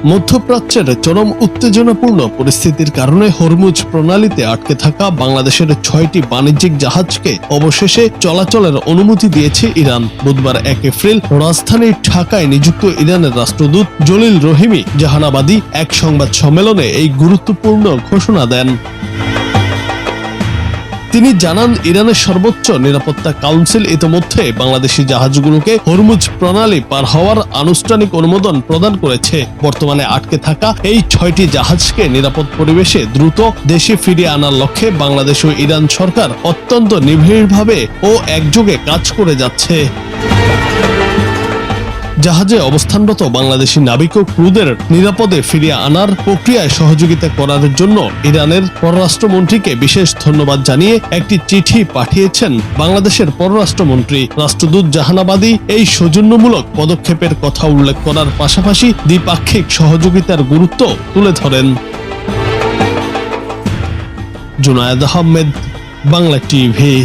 মধ্যপ্রাচ্যের চরম উত্তেজনাপূর্ণ পরিস্থিতির কারণে হরমুজ প্রণালীতে আটকে থাকা বাংলাদেশের 6টি বাণিজ্যিক জাহাজকে অবশেষে চলাচলের অনুমতি দিয়েছে ইরান। বুধবার 1 এপ্রিল রাজধানী ঢাকায় নিযুক্ত ইরানের রাষ্ট্রদূত জলিল রহিমি জাহানাবাদী এক সংবাদ সম্মেলনে এই গুরুত্বপূর্ণ ঘোষণা দেন। তিনি জানান, ইরানের সর্বোচ্চ নিরাপত্তা কাউন্সিল ইতোমধ্যে বাংলাদেশি জাহাজগুলোকে হরমুজ প্রণালী পার হওয়ার আনুষ্ঠানিক অনুমোদন প্রদান করেছে। বর্তমানে আটকে থাকা এই 6টি জাহাজকে নিরাপদ পরিবেশে দ্রুত দেশে ফিরিয়ে আনার লক্ষ্যে বাংলাদেশ ও ইরান সরকার অত্যন্ত নিবিড়ভাবে ও একযোগে কাজ করে যাচ্ছে। জাহাজে অবস্থানরত বাংলাদেশি নাবিক ও ক্রুদের নিরাপদে ফিরিয়ে আনার প্রক্রিয়ায় সহযোগিতা করার জন্য ইরানের পররাষ্ট্রমন্ত্রীকে বিশেষ ধন্যবাদ জানিয়ে একটি চিঠি পাঠিয়েছেন বাংলাদেশের পররাষ্ট্রমন্ত্রী। রাষ্ট্রদূত জাহানাবাদী এই সৌজন্যমূলক পদক্ষেপের কথা উল্লেখ করার পাশাপাশি দ্বিপাক্ষিক সহযোগিতার গুরুত্ব তুলে ধরেন। জুনায়েদ আহমেদ, বাংলা টিভি।